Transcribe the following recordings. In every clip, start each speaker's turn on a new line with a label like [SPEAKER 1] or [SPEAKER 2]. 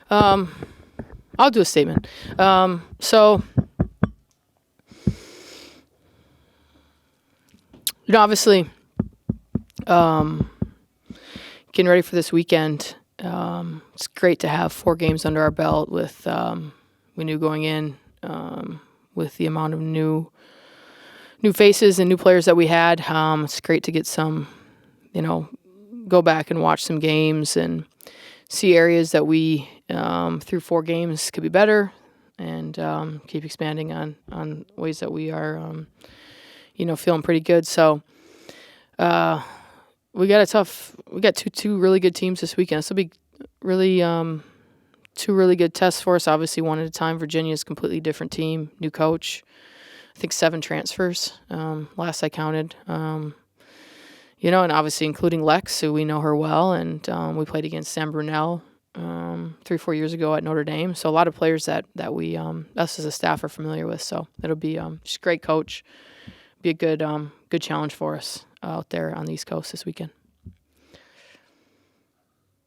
[SPEAKER 1] Um, I'll do a statement. So, obviously, um, getting ready for this weekend. It's great to have 4 games under our belt with we knew going in with the amount of new faces and new players that we had. It's great to get some, go back and watch some games and see areas that we through 4 games could be better, and keep expanding on ways that we are feeling pretty good. So we got two really good teams this weekend. This will be really two really good tests for us. Obviously, one at a time. Virginia's a completely different team, new coach. I think 7 transfers, last I counted. And obviously including Lex, who we know her well, and we played against Sam Brunel 3-4 years ago at Notre Dame. So a lot of players that we us as a staff are familiar with. So it'll be just a great coach. Be a good challenge for us out there on the East Coast this weekend.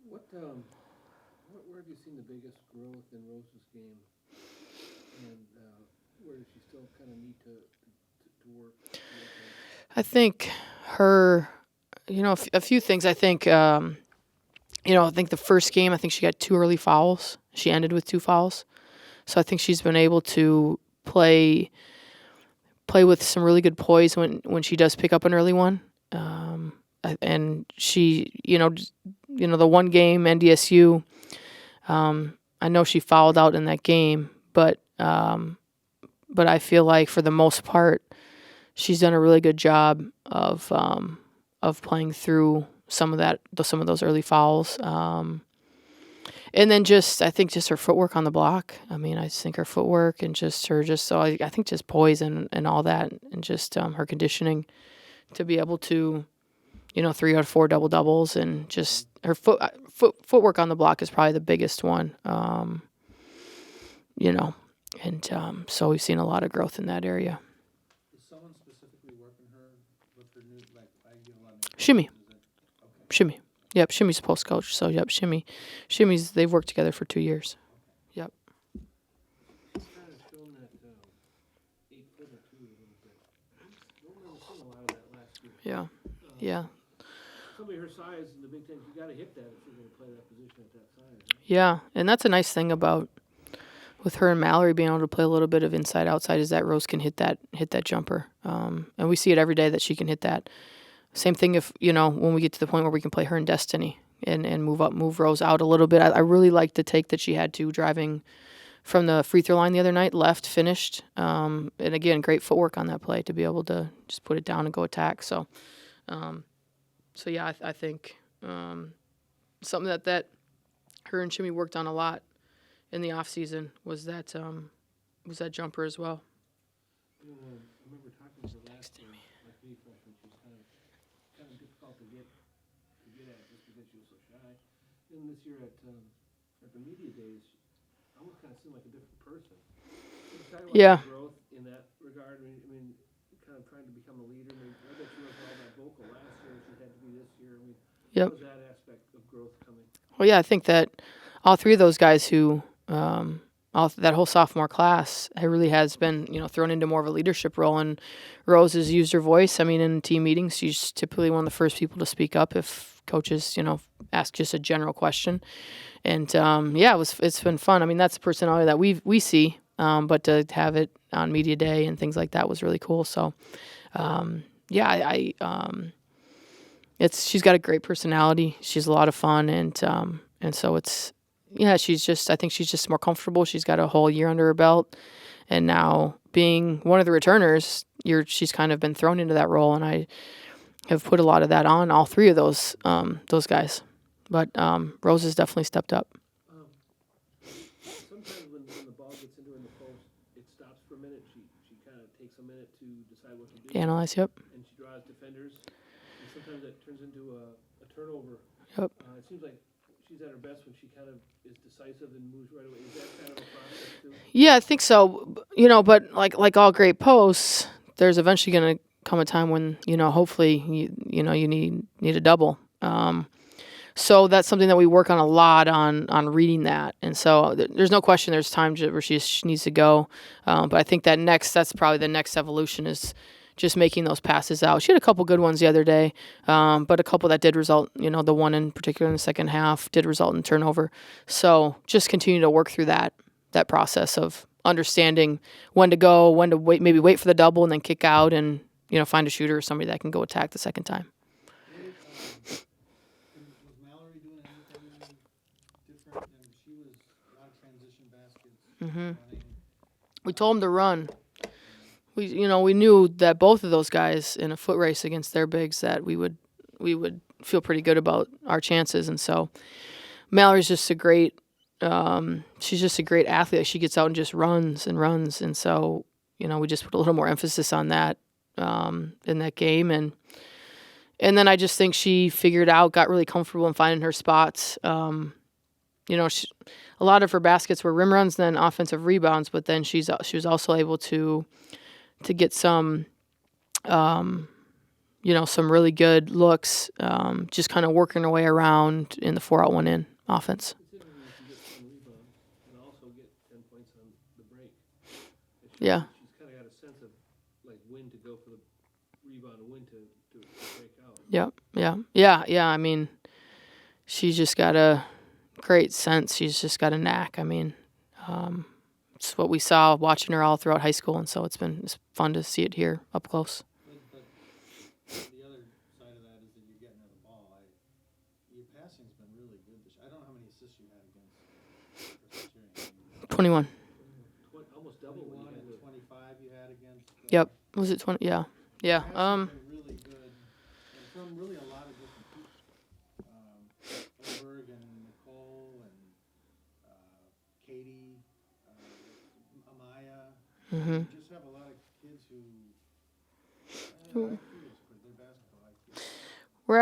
[SPEAKER 2] Where have you seen the biggest growth in Rose's game, and where does she still kind of need to work?
[SPEAKER 1] I think her, a few things. I think, I think the first game, I think she got 2 early fouls. She ended with 2 fouls. So I think she's been able to play with some really good poise when she does pick up an early one. And she, the one game, NDSU, I know she fouled out in that game, but I feel like for the most part, she's done a really good job of playing through some of those early fouls. And then I think her footwork on the block. I mean, I just think her footwork and I think just poise and all that, and just her conditioning to be able to, 3 out of 4 double doubles, and just her footwork on the block is probably the biggest one. So we've seen a lot of growth in that area.
[SPEAKER 2] Is someone specifically working her with her new, like, I get a lot of
[SPEAKER 1] Shimmy.
[SPEAKER 2] Okay.
[SPEAKER 1] Shimmy. Yep, Shimmy's a post coach. So, yep, Shimmy's, they've worked together for 2 years. Yep.
[SPEAKER 2] He's kind of shown that 8-footer too a little bit. Don't remember seeing a lot of that last year.
[SPEAKER 1] Yeah.
[SPEAKER 2] Somebody her size in the Big Ten, you got to hit that if you're going to play that position at that size. Right?
[SPEAKER 1] Yeah, and that's a nice thing about with her and Mallory being able to play a little bit of inside outside, is that Rose can hit that jumper. And we see it every day that she can hit that. Same thing if, when we get to the point where we can play her in Destiny and move Rose out a little bit. I really liked the take that she had to driving from the free throw line the other night, left, finished. And again, great footwork on that play to be able to just put it down and go attack. So yeah, I think something that her and Jimmy worked on a lot in the off season was that jumper as well.
[SPEAKER 2] I remember talking to her last year, like me freshman, she was kind of difficult to get at just because she was so shy. And this year at the media days, she almost kind of seemed like a different person. Can you talk about
[SPEAKER 1] Yeah.
[SPEAKER 2] the growth in that regard? I mean, kind of trying to become a leader. I mean, I bet she wasn't all that vocal last year. She had to be this year. I mean,
[SPEAKER 1] Yep.
[SPEAKER 2] how was that aspect of growth coming?
[SPEAKER 1] Well, yeah, I think that all 3 of those guys who, that whole sophomore class, it really has been, thrown into more of a leadership role. And Rose has used her voice. I mean, in team meetings, she's typically one of the first people to speak up if coaches, ask just a general question. And it's been fun. I mean, that's the personality that we see. But to have it on media day and things like that was really cool. So, she's got a great personality. She's a lot of fun, and so I think she's just more comfortable. She's got a whole year under her belt, and now being one of the returners, she's kind of been thrown into that role, and I have put a lot of that on all 3 of those guys. But Rose has definitely stepped up.
[SPEAKER 2] Sometimes when the ball gets into her in the post, it stops for a minute. She kind of takes a minute to decide what to do.
[SPEAKER 1] Analyze, yep.
[SPEAKER 2] And she draws defenders. And sometimes that turns into a turnover.
[SPEAKER 1] Yep.
[SPEAKER 2] It seems like she's at her best when she kind of is decisive and moves right away. Is that kind of a process too?
[SPEAKER 1] Yeah, I think so. But like all great posts, there's eventually going to come a time when hopefully you need a double. So that's something that we work on a lot on reading that. And so there's no question there's times where she needs to go. But I think that's probably the next evolution is just making those passes out. She had a couple good ones the other day, but a couple that did result, the one in particular in the second half did result in turnover. So just continue to work through that process of understanding when to go, when to wait, maybe wait for the double and then kick out and, find a shooter or somebody that can go attack the second time.
[SPEAKER 3] Was Mallory doing anything different? And she was a lot of transition baskets. Running.
[SPEAKER 1] We told them to run. We knew that both of those guys in a foot race against their bigs that we would feel pretty good about our chances. And so Mallory's just she's just a great athlete. She gets out and just runs. And so, we just put a little more emphasis on that in that game. And then I just think she got really comfortable in finding her spots. A lot of her baskets were rim runs, then offensive rebounds, but then she was also able to get some, some really good looks, just kind of working her way around in the 4-out 1-in offense.
[SPEAKER 2] Considering you can get 10 rebounds and also get 10 points on the break.
[SPEAKER 1] Yeah.
[SPEAKER 2] She's kind of got a sense of like when to go for the rebound and when to break out.
[SPEAKER 1] Yep. Yeah. I mean, she's just got a great sense. She's just got a knack. I mean, it's what we saw watching her all throughout high school, and so it's fun to see it here up close.
[SPEAKER 3] But the other side of that is that you're getting her the ball. Your passing's been really good this year. I don't know how many assists you had against
[SPEAKER 1] 21.
[SPEAKER 2] Almost double what you had.
[SPEAKER 3] 25 you had against.
[SPEAKER 1] Yep. Was it 20? Yeah. Yeah.
[SPEAKER 3] Been really good, and from really a lot of different people. Oberg and Nicole and Katie, Amaya.
[SPEAKER 1] Mm-hmm.
[SPEAKER 3] You just have a lot of kids who. Their basketball IQ.
[SPEAKER 1] We're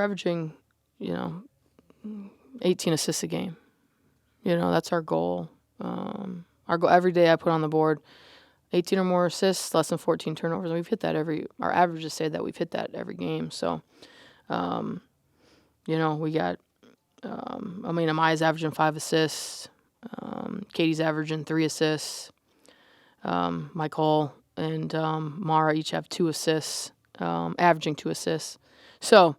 [SPEAKER 1] averaging, 18 assists a game. That's our goal. Our goal every day I put on the board, 18 or more assists, less than 14 turnovers. And we've hit that our averages say that we've hit that every game. So, we got, Amaya's averaging 5 assists. Katie's averaging 3 assists. Michael and Mara each have 2 assists, averaging 2 assists. So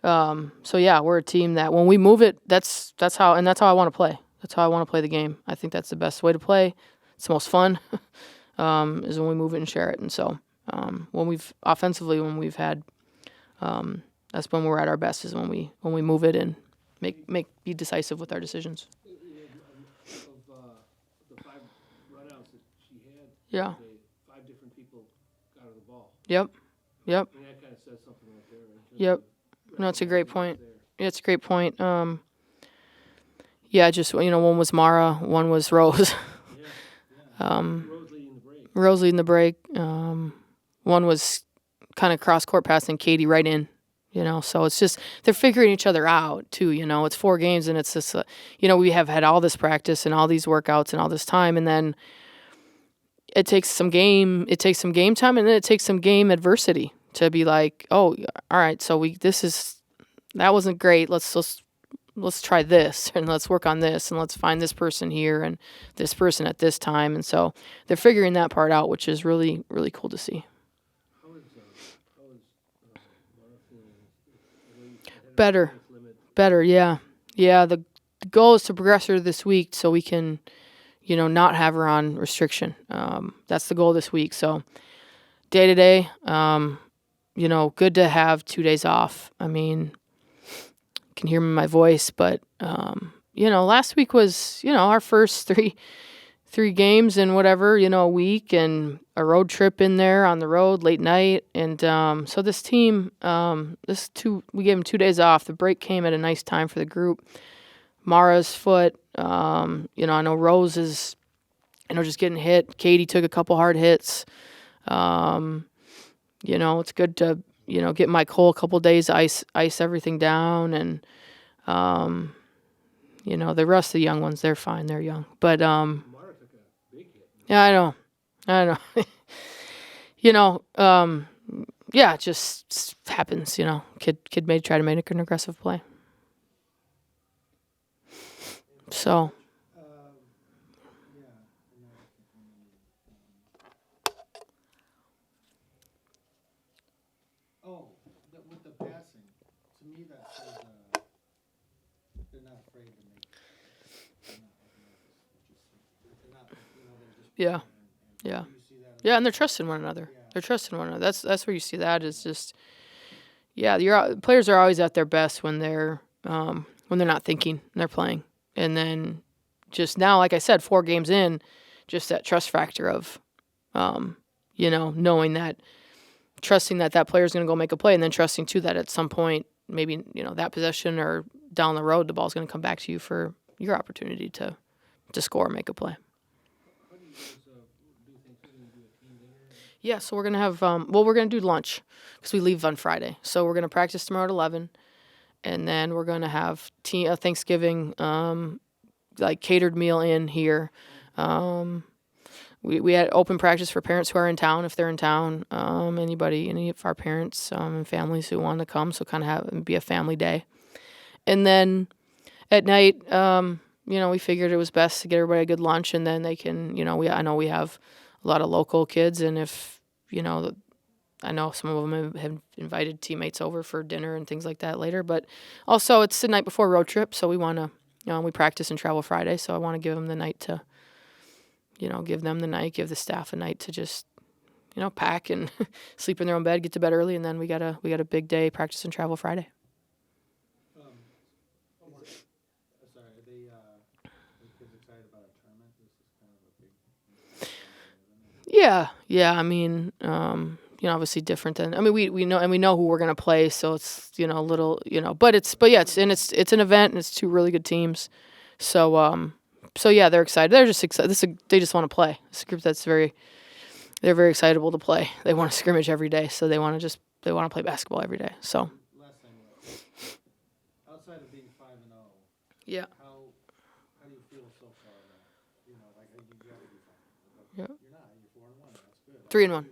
[SPEAKER 1] yeah, we're a team that when we move it, that's how I want to play. That's how I want to play the game. I think that's the best way to play. It's the most fun, is when we move it and share it. And so when we've had, that's when we're at our best is when we move it and be decisive with our decisions.
[SPEAKER 2] Of the 5 runouts that she had,
[SPEAKER 1] Yeah.
[SPEAKER 2] 5 different people got her the ball.
[SPEAKER 1] Yep.
[SPEAKER 2] I mean, that kind of says something right there.
[SPEAKER 1] Yep. No, it's a great point. Yeah, it's a great point. Yeah, just one was Mara, one was Rose. Rose leading the break. One was kind of cross court passing Katie right in. So it's just they're figuring each other out too. It's 4 games and it's just we have had all this practice and all these workouts and all this time, and then it takes some game time, and then it takes some game adversity to be like, oh, all right, so that wasn't great. Let's try this and let's work on this and let's find this person here and this person at this time. And so they're figuring that part out, which is really, really cool to see.
[SPEAKER 2] How is
[SPEAKER 1] Better, yeah. The goal is to progress her this week so we can, not have her on restriction. That's the goal this week. So day to day, good to have 2 days off. I mean, you can hear me in my voice, but, last week was, our first three games in whatever, a week and a road trip in there on the road late night. And so this team, we gave them 2 days off. The break came at a nice time for the group. Mara's foot, I know Rose is, just getting hit. Katie took a couple hard hits. It's good to, get Mike Cole a couple days, ice everything down. And, the rest of the young ones, they're fine. They're young. But,
[SPEAKER 2] Mara took a big hit.
[SPEAKER 1] yeah, I know. yeah, it just happens, Kid try to make an aggressive play. So,
[SPEAKER 3] Yeah. No, I can't remember. With the passing, to me that says they're not afraid to make. They're not, I think that's they're not, they're just.
[SPEAKER 1] yeah,
[SPEAKER 3] And
[SPEAKER 1] yeah.
[SPEAKER 3] do you see that?
[SPEAKER 1] Yeah, and they're trusting one another.
[SPEAKER 3] Yeah.
[SPEAKER 1] They're trusting one another. That's where you see that is just, yeah, players are always at their best when they're not thinking and they're playing. And then just now, like I said, 4 games in, just that trust factor of, knowing that, trusting that player is going to go make a play, and then trusting too that at some point, maybe that possession or down the road, the ball's going to come back to you for your opportunity to score or make a play.
[SPEAKER 2] How do you guys do things? Are you gonna do a team dinner?
[SPEAKER 1] Yeah, so we're going to have, we're going to do lunch because we leave on Friday. So we're going to practice tomorrow at 11, and then we're going to have a Thanksgiving, like catered meal in here. We had open practice for parents who are in town, if they're in town, any of our parents and families who want to come, so kind of have it be a family day. And then at night, we figured it was best to get everybody a good lunch, and then they can, I know we have a lot of local kids, and if, I know some of them have invited teammates over for dinner and things like that later, but also it's the night before a road trip, so we want to, we practice and travel Friday, so I want to give them the night to, give the staff a night to just, pack and sleep in their own bed, get to bed early, and then we got a big day, practice and travel Friday.
[SPEAKER 3] Sorry, are the kids excited about a tournament? This is kind of a big.
[SPEAKER 1] Yeah. I mean, obviously different than. I mean, we know who we're gonna play, so it's a little but it's an event and it's 2 really good teams, so yeah, they're excited. They're just excited. They just want to play. It's a group they're very excitable to play. They want to scrimmage every day, so they want to play basketball every day. So.
[SPEAKER 3] Last thing, outside of being 5-0,
[SPEAKER 1] Yeah.
[SPEAKER 3] how do you feel so far now? You got to do something.
[SPEAKER 1] Yeah.
[SPEAKER 3] You're not. You're 4-1. That's good.
[SPEAKER 1] 3-1.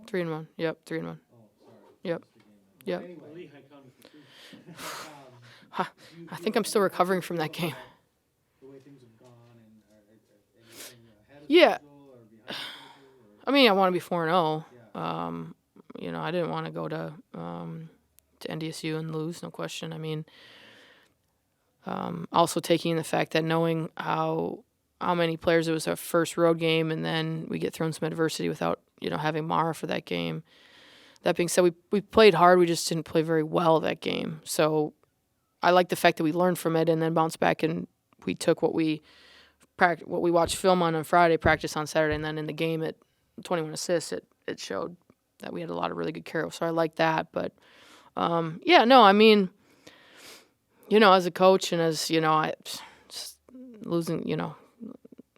[SPEAKER 3] 3-1?
[SPEAKER 1] 3-1. Yep. 3-1.
[SPEAKER 3] Oh, sorry.
[SPEAKER 1] Yep.
[SPEAKER 3] Missed the game.
[SPEAKER 1] Yep.
[SPEAKER 3] Anyway,
[SPEAKER 2] Lehigh County for 2.
[SPEAKER 1] I think I'm still recovering from that game.
[SPEAKER 3] The way things have gone, and anything ahead of
[SPEAKER 1] Yeah.
[SPEAKER 3] schedule or behind schedule?
[SPEAKER 1] I mean, I want to be 4-0.
[SPEAKER 3] Yeah.
[SPEAKER 1] I didn't want to go to NDSU and lose, no question. I mean, also taking the fact that knowing how many players, it was our first road game, and then we get thrown some adversity without having Mara for that game. That being said, we played hard. We just didn't play very well that game. So I like the fact that we learned from it and then bounced back, and we took what we watched film on Friday, practice on Saturday, and then in the game at 21 assists, it showed that we had a lot of really good carry. So I like that. But I mean, as a coach and as I just losing,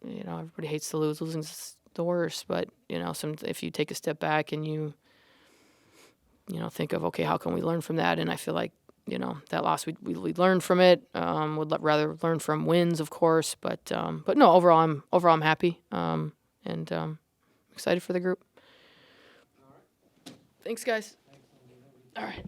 [SPEAKER 1] everybody hates to lose. Losing's the worst. But if you take a step back and you think of, okay, how can we learn from that? And I feel like that loss, we learned from it. Would rather learn from wins, of course. But no, overall I'm happy. And excited for the group.
[SPEAKER 3] All right.
[SPEAKER 1] Thanks, guys.
[SPEAKER 3] Thanks, Andy.
[SPEAKER 1] All right.